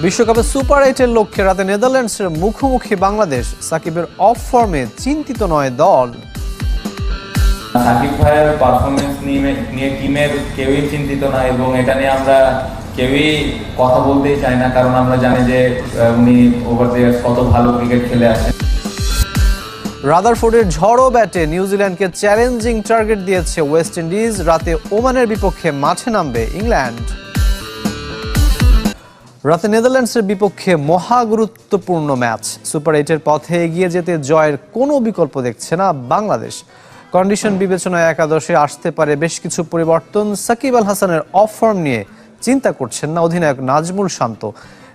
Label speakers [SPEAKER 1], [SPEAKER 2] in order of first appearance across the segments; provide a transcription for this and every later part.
[SPEAKER 1] বিশ্বকাপে সুপার 8-এর লক্ষ্যে রাতে নেদারল্যান্ডসের মুখোমুখি বাংলাদেশ। সাকিবের অফ ফর্মে চিন্তিত নয় দল।
[SPEAKER 2] সাকিব ভাইয়ের পারফরমেন্স নিয়ে টিমের কেউই চিন্তিত না এবং এটা নিয়ে আমরা কেউই কথা বলতেই চাই না, কারণ আমরা জানি যে উনি ওভার দ্য ইয়ার্স কত ভালো ক্রিকেট খেলে আসেন।
[SPEAKER 1] রাদারফোর্ডের ঝড়ো ব্যাটে নিউজিল্যান্ডকে চ্যালেঞ্জিং টার্গেট দিয়েছে ওয়েস্ট ইন্ডিজ। রাতে ওমানের বিপক্ষে মাঠে নামবে ইংল্যান্ড। রাতে নেদারল্যান্ডসের বিপক্ষে মহা গুরুত্বপূর্ণ ম্যাচ। সুপার 8-এর পথে এগিয়ে যেতে জয়ের কোনো বিকল্প দেখছে না বাংলাদেশ। কন্ডিশন বিবেচনায় একাদশে আসতে পারে বেশ কিছু পরিবর্তন। সাকিব আল হাসানের অফ ফর্ম নিয়ে চিন্তা করছেন না অধিনায়ক নাজমুল শান্ত।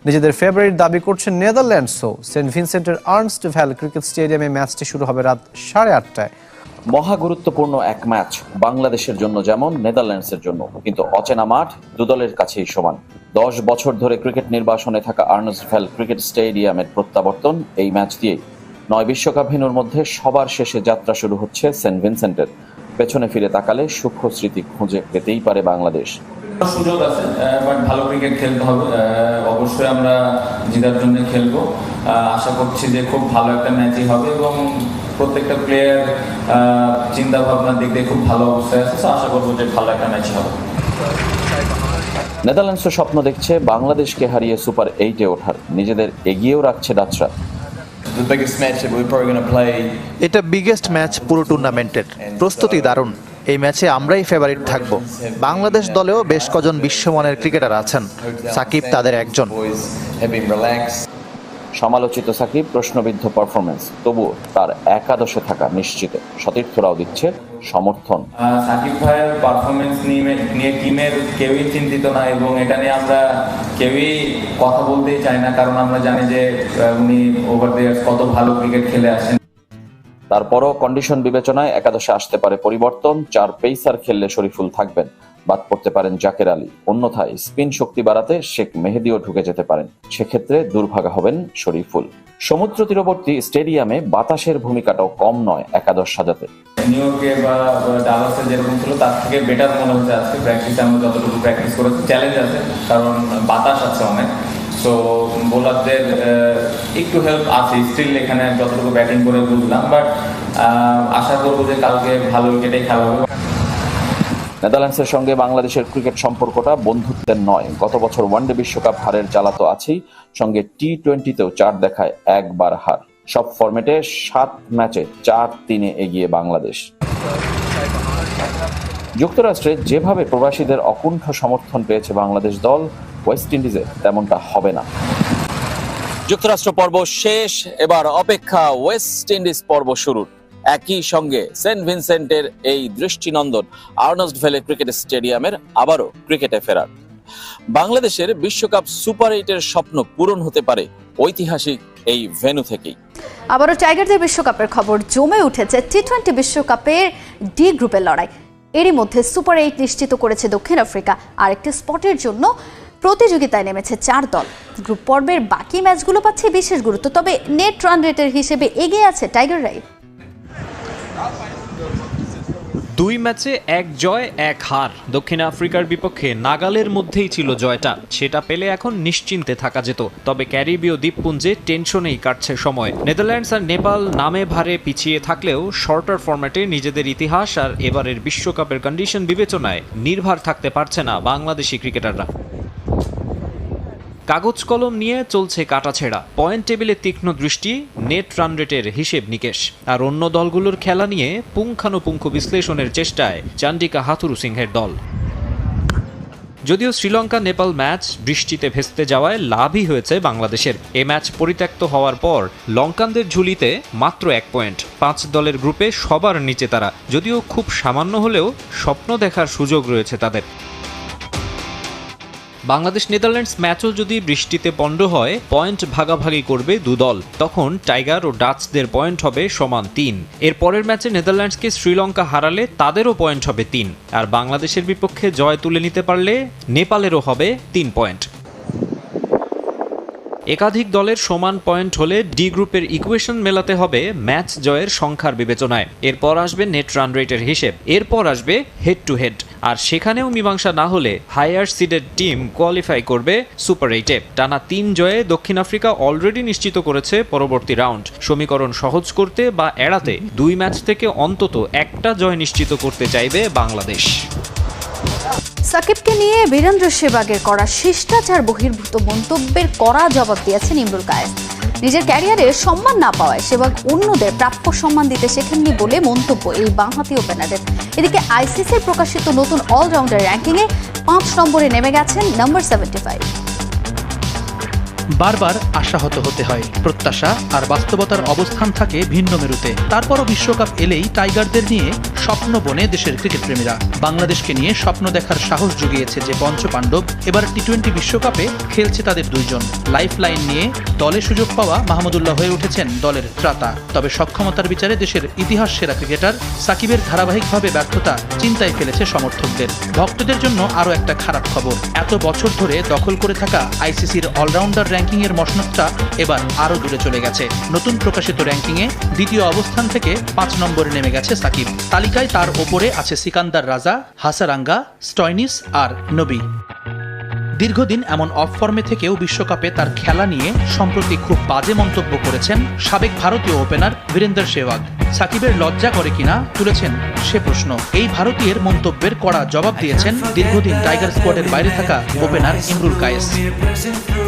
[SPEAKER 1] নিজেদের ফেভারিট দাবি করছেন নেদারল্যান্ডসও। সেন্ট ভিনসেন্টের আর্নস্ট ভ্যাল ক্রিকেট স্টেডিয়ামে ম্যাচটি শুরু হবে রাত 8:30টায়।
[SPEAKER 3] মহা গুরুত্বপূর্ণ এক ম্যাচ বাংলাদেশের জন্য যেমন নেদারল্যান্ডসের জন্য, কিন্তু অচেনা মাঠ দুদলের কাছেই সমান। 10 বছর ধরে ক্রিকেট নির্বাসনে থাকা আর্নস্ট ভ্যাল ক্রিকেট স্টেডিয়ামের প্রত্যাবর্তন এই ম্যাচ দিয়েই। 9 বিশ্বকাপ ভেন্যুর মধ্যে সবার শেষে যাত্রা শুরু হচ্ছে সেন্ট ভিনসেন্টের। পেছনে ফিরে তাকালে সূক্ষ্ম স্মৃতি খুঁজে পেতেই পারে বাংলাদেশ।
[SPEAKER 2] সুযোগ আছে, বাট ভালো ক্রিকেট খেলতে হবে। অবশ্যই আমরা জেতার জন্য খেলবো। আশা করছি যে খুব ভালো একটা ম্যাচই হবে এবং প্রত্যেকটা প্লেয়ার চিন্তা ভাবনার দিক দিয়ে খুব ভালো অবস্থায় আছে। আশা করবো যে ভালো একটা ম্যাচই হবে।
[SPEAKER 3] নেদারল্যান্ডসও স্বপ্ন দেখছে বাংলাদেশকে হারিয়ে সুপার 8-এ ওঠার। নিজেদের এগিয়েও রাখছে ডাচরা।
[SPEAKER 4] এটা বিগেস্ট ম্যাচ পুরো টুর্নামেন্টের। প্রস্তুতি দারুণ। এই ম্যাচে আমরাই ফেভারিট থাকব। বাংলাদেশ দলেও বেশ কজন বিশ্বমানের ক্রিকেটার আছেন, সাকিব তাদের একজন।
[SPEAKER 3] সমালোচিত সাকিব প্রশ্নবিদ্ধ পারফরমেন্স, তবুও তার একাদশে থাকা নিশ্চিত। সতীর্থরাও দিচ্ছে সমর্থন।
[SPEAKER 2] সাকিব ভাইয়ের পারফরমেন্স নিয়ে টিমের কেউই চিন্তিত না এবং এটা নিয়ে আমরা কেউই কথা বলতেই চাই না, কারণ আমরা জানি যে উনি ওভার দ্য ইয়ার্স কত ভালো ক্রিকেট খেলে আসেন।
[SPEAKER 3] তারপরও কন্ডিশন বিবেচনায় একাদশে আসতে পারে পরিবর্তন। 4 পেসার খেললে শরীফুল থাকবেন, বাদ পড়তে পারেন জাকের আলী। অন্যথায় স্পিন শক্তি বাড়াতে শেখ মেহেদিও ঢুকে যেতে পারেন। সেক্ষেত্রে দুর্ভাগা হবেন শরীফুল। সমুদ্র তীরবর্তী স্টেডিয়ামে বাতাসের ভূমিকাটাও কম নয় একাদশ সাজাতে।
[SPEAKER 2] নিউ ইয়র্কে বা ডালাসে যেরকম ছিল তার থেকে বেটার মনে হচ্ছে আজকে প্র্যাকটিসে। আমরা যতটুকু প্র্যাকটিস করেছি চ্যালেঞ্জ আছে, কারণ বাতাস আছে অনেক। সো বোলারদের একটু হেল্প আছে স্টিল এখানে যতটুকু ব্যাটিং করে বুঝলাম, বাট আশা করবো যে কালকে ভালো উইকেটেই খেলা হবে।
[SPEAKER 3] নেদারল্যান্ডসের সঙ্গে বাংলাদেশের ক্রিকেট সম্পর্কটা বন্ধুত্বের নয়। গত বছর ওয়ানডে বিশ্বকাপ হারের জ্বালা তো আছেই, সঙ্গে টি-20তেও 4 দেখায় একবার হার। সব ফরম্যাটে 7 ম্যাচে 4-3-এ এগিয়ে বাংলাদেশ। যুক্তরাষ্ট্রে যেভাবে প্রবাসীদের অকুণ্ঠ সমর্থন পেয়েছে বাংলাদেশ দল, ওয়েস্ট ইন্ডিজে তেমনটা হবে না। যুক্তরাষ্ট্র পর্ব শেষ, এবার অপেক্ষা ওয়েস্ট ইন্ডিজ পর্ব শুরুর। একই সঙ্গে সেন্ট ভিনসেন্টের এই দৃষ্টিনন্দন আর্নস্ট ভ্যালি ক্রিকেট স্টেডিয়ামের আবারও ক্রিকেটে ফেরার। বাংলাদেশের বিশ্বকাপ সুপার 8-এর স্বপ্ন পূরণ হতে পারে ঐতিহাসিক এই ভেন্যু থেকেই।
[SPEAKER 5] আবারও টাইগারদের বিশ্বকাপের খবর। জমে উঠেছে টি-20 বিশ্বকাপের ডি গ্রুপের লড়াই। এরই মধ্যে সুপার 8 নিশ্চিত করেছে দক্ষিণ আফ্রিকা। আরেকটি স্পটের জন্য প্রতিযোগিতায় নেমেছে 4 দল। গ্রুপ পর্বের বাকি ম্যাচগুলো পাচ্ছে বিশেষ গুরুত্ব, তবে নেট রান রেটের হিসেবে এগিয়ে আছে টাইগাররাই।
[SPEAKER 6] 2 ম্যাচে 1 জয় 1 হার। দক্ষিণ আফ্রিকার বিপক্ষে নাগালের মধ্যেই ছিল জয়টা। সেটা পেলে এখন নিশ্চিন্তে থাকা যেত। তবে ক্যারিবীয় দ্বীপপুঞ্জে টেনশনেই কাটছে সময়। নেদারল্যান্ডস আর নেপাল নামে ভারে পিছিয়ে থাকলেও শর্টার ফরম্যাটে নিজেদের ইতিহাস আর এবারের বিশ্বকাপের কন্ডিশন বিবেচনায় নির্ভর থাকতে পারছে না বাংলাদেশি ক্রিকেটাররা। কাগজ কলম নিয়ে চলছে কাটাছেঁড়া। পয়েন্ট টেবিলে তীক্ষ্ণ দৃষ্টি, নেট রান রেটের হিসেব নিকেশ আর অন্য দলগুলোর খেলা নিয়ে পুঙ্খানুপুঙ্খ বিশ্লেষণের চেষ্টায় চান্ডিকা হাথুরুসিংহের দল। যদিও শ্রীলঙ্কা নেপাল ম্যাচ বৃষ্টিতে ভেস্তে যাওয়ায় লাভই হয়েছে বাংলাদেশের। এ ম্যাচ পরিত্যক্ত হওয়ার পর লঙ্কানদের ঝুলিতে মাত্র 1 পয়েন্ট। 5 দলের গ্রুপে সবার নিচে তারা, যদিও খুব সামান্য হলেও স্বপ্ন দেখার সুযোগ রয়েছে তাদের। বাংলাদেশ নেদারল্যান্ডস ম্যাচও যদি বৃষ্টিতে পণ্ড হয়, পয়েন্ট ভাগাভাগি করবে 2 দল। তখন টাইগার ও ডাচদের পয়েন্ট হবে সমান 3। এর পরের ম্যাচে নেদারল্যান্ডসকে শ্রীলঙ্কা হারালে তাদেরও পয়েন্ট হবে 3, আর বাংলাদেশের বিপক্ষে জয় তুলে নিতে পারলে নেপালেরও হবে 3 পয়েন্ট। একাধিক দলের সমান পয়েন্ট হলে ডি গ্রুপের ইকুয়েশন মেলাতে হবে ম্যাচ জয়ের সংখ্যার বিবেচনায়। এরপর আসবে নেট রান রেটের হিসেব, এরপর আসবে হেড টু হেড। আর সেখানেও মীমাংসা না হলে হায়ার সিডেড টিম কোয়ালিফাই করবে সুপার 8-এ। টানা 3 জয়ে দক্ষিণ আফ্রিকা অলরেডি নিশ্চিত করেছে পরবর্তী রাউন্ড। সমীকরণ সহজ করতে বা এড়াতে 2 ম্যাচ থেকে অন্তত একটা জয় নিশ্চিত করতে চাইবে বাংলাদেশ।
[SPEAKER 5] সাকিবকে নিয়ে বীরেন্দ্র সেহবাগের করা শিষ্টাচার বহির্ভূত মন্তব্যের কড়া জবাব দিয়েছেন ইমরুল কায়েস। নিজের ক্যারিয়ারে সম্মান না পাওয়ায় সেহবাগ অন্যদের প্রাপ্য সম্মান দিতে শেখেননি বলে মন্তব্য এই বাঁহাতি ওপেনারের। এদিকে আইসিসির প্রকাশিত নতুন অলরাউন্ডার র্যাঙ্কিংয়ে 5 নম্বরে নেমে গেছেন নাম্বার 75।
[SPEAKER 7] বারবার আশাহত হতে হয়, প্রত্যাশা আর বাস্তবতার অবস্থান থাকে ভিন্ন মেরুতে। তারপরও বিশ্বকাপ এলেই টাইগারদের নিয়ে স্বপ্ন বনে দেশের ক্রিকেট প্রেমীরা। বাংলাদেশকে নিয়ে স্বপ্ন দেখার সাহস জুগিয়েছে যে পঞ্চপাণ্ডব, এবার টি-20 বিশ্বকাপে খেলছে তাদের 2 জন। লাইফ লাইন নিয়ে দলে সুযোগ পাওয়া মাহমুদুল্লাহ হয়ে উঠেছেন দলের ত্রাতা। তবে সক্ষমতার বিচারে দেশের ইতিহাস সেরা ক্রিকেটার সাকিবের ধারাবাহিকভাবে ব্যর্থতা চিন্তায় ফেলেছে সমর্থকদের। ভক্তদের জন্য আরও একটা খারাপ খবর, এত বছর ধরে দখল করে থাকা আইসিসির অলরাউন্ডার র্যাঙ্কিং এর মসনদটা এবার আরো দূরে চলে গেছে। নতুন প্রকাশিত র্যাঙ্কিংয়ে দ্বিতীয় অবস্থান থেকে 5 নম্বরে নেমে গেছে সাকিব। তালিকায় তার ওপরে আছে সিকান্দার রাজা, হাসারাঙ্গা, স্টয়নিস আর নবী। দীর্ঘদিন এমন অফ ফর্মে থেকেও বিশ্বকাপে তার খেলা নিয়ে সম্প্রতি খুব বাজে মন্তব্য করেছেন সাবেক ভারতীয় ওপেনার বীরেন্দ্র সেহবাগ। সাকিবের লজ্জা করে কিনা তুলেছেন সে প্রশ্ন। এই ভারতীয়ের মন্তব্যের কড়া জবাব দিয়েছেন দীর্ঘদিন টাইগার স্কোয়াডের বাইরে থাকা ওপেনার ইমরুল কায়েস।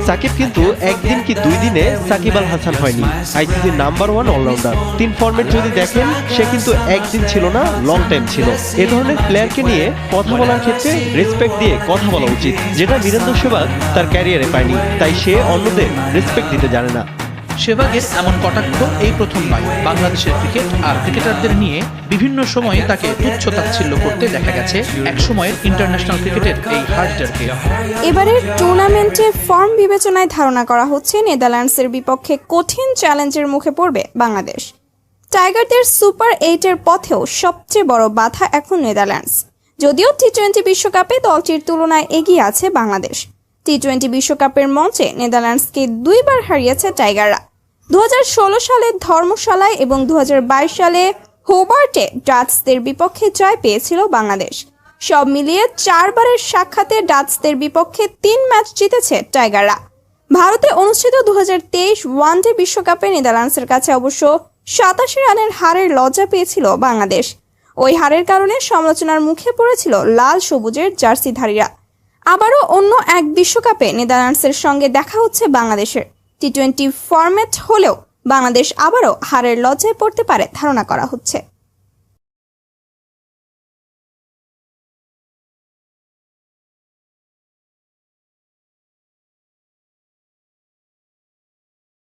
[SPEAKER 8] সাকিব কিন্তু একদিন কি 2 দিনে সাকিব আল হাসান হয়নি, আইসিসির নাম্বার 1 অলরাউন্ডার। 3 ফরম্যাট যদি দেখেন, সে কিন্তু একদিন ছিল না, লং টাইম ছিল। এ ধরনের প্লেয়ারকে নিয়ে কথা বলার ক্ষেত্রে রেসপেক্ট দিয়ে কথা বলা উচিত, যেটা বীরেন্দ্র সেহবাগ তার ক্যারিয়ারে পায়নি, তাই সে অন্যদের রেসপেক্ট দিতে জানে না।
[SPEAKER 7] সেহবাগের এমন কটাক্ষ এই প্রথম নয়। বাংলাদেশের ক্রিকেট আর ক্রিকেটারদের নিয়ে বিভিন্ন সময়ে তাকে তুচ্ছ তাচ্ছিল্য করতে দেখা গেছে এক সময়ের ইন্টারন্যাশনাল ক্রিকেটের এই হার্ডটারকে।
[SPEAKER 9] এবারের টুর্নামেন্টে ফর্ম বিবেচনায় ধারণা করা হচ্ছে নেদারল্যান্ডসের বিপক্ষে কঠিন চ্যালেঞ্জের মুখে পড়বে বাংলাদেশ। টাইগারদের সুপার 8-এর পথেও সবচেয়ে বড় বাধা এখন নেদারল্যান্ডস। যদিও টি-20 বিশ্বকাপে দলটির তুলনায় এগিয়ে আছে বাংলাদেশ। টি-20 বিশ্বকাপের মঞ্চে নেদারল্যান্ডসকে 2 বার হারিয়েছে টাইগাররা। 2016 সালে ধর্মশালায় এবং 2022 সালে হোবার্টে ডাচদের বিপক্ষে জয় পেয়েছিল বাংলাদেশ। সব মিলিয়ে 4 বারের সাক্ষাতে ডাচদের বিপক্ষে 3 ম্যাচ জিতেছে টাইগাররা। ভারতে অনুষ্ঠিত 2023 ওয়ানডে বিশ্বকাপে নেদারল্যান্ডসের কাছে অবশ্য 87 রানের হারের লজ্জা পেয়েছিল বাংলাদেশ। ওই হারের কারণে সমালোচনার মুখে পড়েছিল লাল সবুজের জার্সিধারীরা। আবারও অন্য এক বিশ্বকাপে নেদারল্যান্ডসের সঙ্গে দেখা হচ্ছে বাংলাদেশের। টি-20 ফরম্যাট হলেও বাংলাদেশ আবারও হারের লজ্জায় পড়তে পারে ধারণা করা হচ্ছে।